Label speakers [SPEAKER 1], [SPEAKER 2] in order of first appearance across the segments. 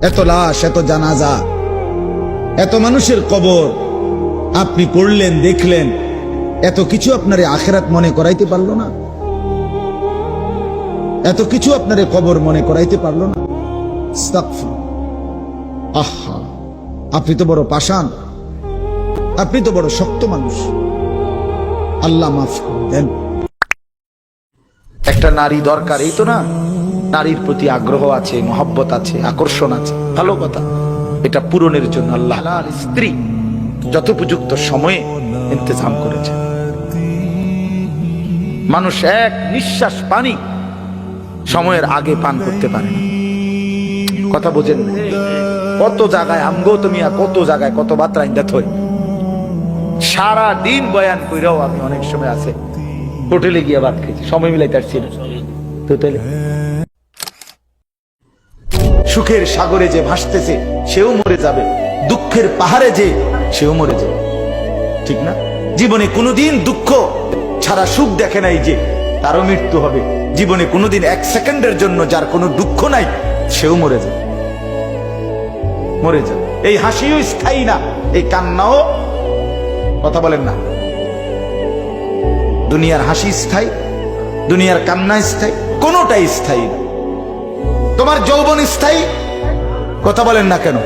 [SPEAKER 1] এত লাশ, এত জানাজা, এত মানুষের কবর আপনি পড়লেন, দেখলেন, এত কিছু আপনার আখিরাত মনে করাইতে পারলো না? এত কিছু আপনার কবর মনে করাইতে পারলো না? আস্তাগফিরুল্লাহ। আহা, আপনি তো বড় পাষাণ, আপনি তো বড় শক্ত মানুষ। আল্লাহ মাফ করে দেন। একটা নারী দরকার, এই তো না? নারীর প্রতি আগ্রহ আছে, মহব্বত আছে, আকর্ষণ আছে, ভালো কথা। এটা পূরণের জন্য আল্লাহ স্ত্রী যথোপযুক্ত সময়ে ইন্তজাম করেছে। মানুষ এক নিঃশ্বাস পানি সময়ের আগে পান করতে পারে না। কথা বোঝেন না? কত জায়গায় আমগো তুমি, কত জায়গায় কত বাত্রা ইন্দাত হয়। সারা দিন বয়ান কইরাও আমি অনেক সময় আছে হোটেলে গিয়ে ভাত খেয়েছি, সময় মিলাইতে পারছি না। হোটেলে সুখের সাগরে যে ভাসতেছে সেও মরে যাবে, দুঃখের পাহাড়ে যে সেও মরে যাবে, ঠিক না? জীবনে কোনোদিন দুঃখ ছাড়া সুখ দেখে নাই যে তারও মৃত্যু হবে। জীবনে কোনোদিন এক সেকেন্ডের জন্য যার কোনো দুঃখ নাই সেও মরে যাবে, মরে যাবে। এই হাসিও স্থায়ী না, এই কান্নাও, কথা বলেন না, দুনিয়ার হাসি স্থায়ী, দুনিয়ার কান্না স্থায়ী, কোনোটাই স্থায়ী না। তোমার যৌবন স্থায়ী, কথা বলেন না কেন?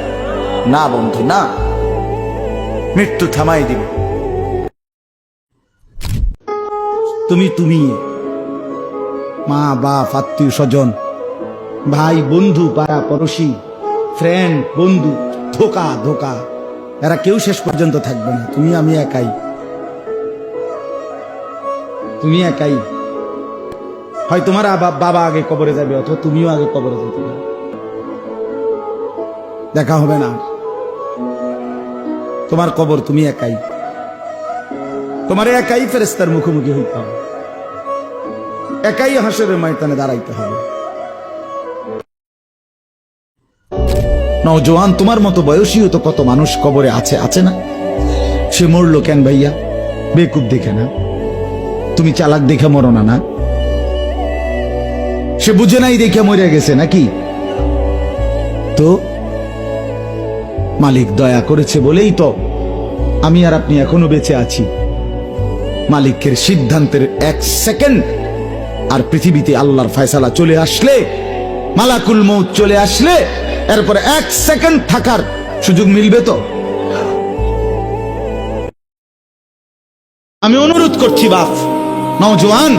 [SPEAKER 1] না বন্ধু, না, মৃত্যু থামাই দিবে। তুমি মা বাপ, আত্মীয় স্বজন, ভাই বন্ধু, পাড়া পড়োশি, ফ্রেন্ড, বন্ধু, ধোকা ধোকা, এরা কেউ শেষ পর্যন্ত থাকবে না। তুমি আমি একাই, তুমি একাই। হয় তোমার বাবা আগে কবরে যাবে, অথবা তুমিও আগে কবরে যেতে পারো, দেখা হবে না। তোমার কবর তুমি একাই, তোমার একাই ফেরেশতার মুখোমুখি হইতে হবে, একাই হাসরের ময়দানে দাঁড়াইতে হবে। নওজোয়ান, তোমার মতো বয়সীও তো কত মানুষ কবরে আছে, আছে না? সে মরলো কেন ভাইয়া? বেকুব দেখে না? তুমি চালাক দেখে মরো না? না, সে বুঝে নাই দেখে মরে গেছে নাকি? তো মালিক দয়া করেছে বলেই তো আমি আর আপনি এখনো বেঁচে আছি। মালিকের সিদ্ধান্তের এক সেকেন্ড আর পৃথিবীতে আল্লাহর ফয়সালা চলে আসলে, মালাকুল মউত চলে আসলে, এরপর এক সেকেন্ড থাকার সুযোগ মিলবে তো? আমি অনুরোধ করছি বাপ, নওজোয়ান,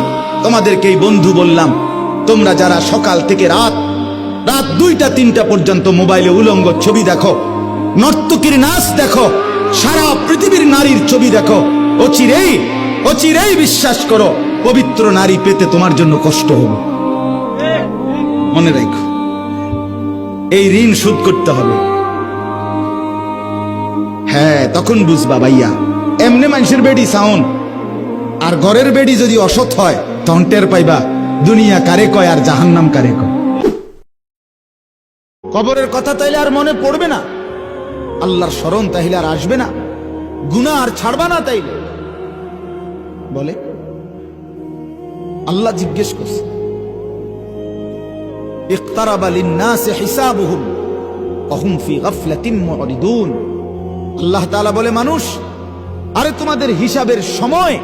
[SPEAKER 1] তোমাদেরকে এই বন্ধু বললাম, তোমরা যারা সকাল থেকে রাত 2টা 3টা পর্যন্ত মোবাইলে উলঙ্গ ছবি দেখো, নর্তকীর নাচ দেখো, সারা পৃথিবীর নারীর ছবি দেখো, অচিরেই বিশ্বাস করো পবিত্র নারী পেতে তোমার জন্য কষ্ট হবে। মনে রাখো, এই ঋণ শোধ করতে হবে। হ্যাঁ, তখন বুঝবা ভাইয়া। এমনি মানুষের বেডি সাউন্ড আর ঘরের বেডি যদি অসৎ হয়, তখন টের পাইবা দুনিয়া কারে কয় আর জাহান্নাম কারে কয়। কবরের কথা তাইলে আর মনে পড়বে না, আল্লাহর স্মরণ তাইলে আর আসবে না, গুনাহ আর ছাড়বা না তাইলে। বলে আল্লাহ জিজ্ঞেস করছে, ইকতারাবা লিন-নাসি হিসাবুহুম ওয়া হুম ফি গাফলাতিন মুরিদুন। আল্লাহ তাআলা বলে, মানুষ, আরে তোমাদের হিসাবের সময়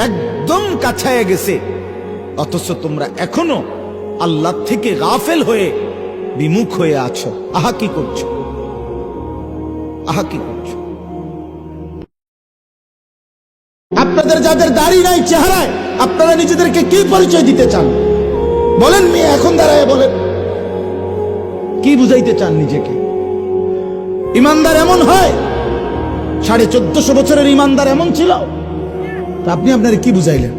[SPEAKER 1] একদম কাছায় গেছে, অথচ তোমরা এখনো আল্লাহ থেকে গাফেল হয়ে বিমুখ হয়ে আছো। আহা কি করছো, আহা কি করছো? আপনাদের যাদের দাড়ি নাই চেহারায়, আপনারা নিজেদেরকে কি পরিচয় দিতে চান? বলেন মেয়ে, এখন দাঁড়ায় বলেন, কি বুঝাইতে চান নিজেকে? ইমানদার এমন হয়? 1450 বছরের ইমানদার এমন ছিল? আপনি আপনার কি বুঝাইলেন?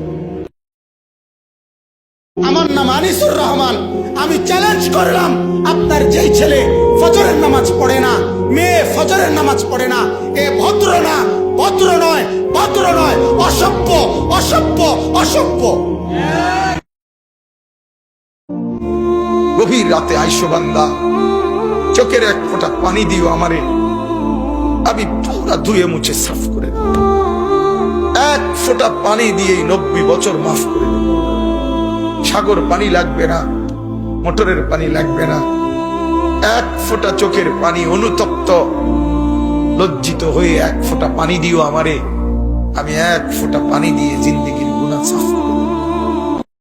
[SPEAKER 1] আমার নাম আনিসুর রহমান, আমি চ্যালেঞ্জ করলাম, আপনার যেই ছেলে ফজরের নামাজ পড়ে না, মেয়ে ফজরের নামাজ পড়ে না, এ ভদ্র না, ভদ্র নয়, ভদ্র নয়, অসভ্য, অসভ্য, অসভ্য। গভীর রাতে আইসো বান্দা, চোখের এক ফোঁটা পানি দিও আমারে, আমি পুরা ধুয়ে মুছে সাফ করে দেব। এক ফোঁটা পানি দিয়ে 90 বছর মাফ করে দেব। সাগর পানি লাগবে না, মোটরের পানি লাগবে না,
[SPEAKER 2] এক ফোঁটা চোখের পানি অনুতপ্ত লজ্জিত হয়ে এক ফোঁটা পানি দিও আমারে, আমি এক ফোঁটা পানি দিয়ে জিন্দেগির গুনাহ সাফ করব।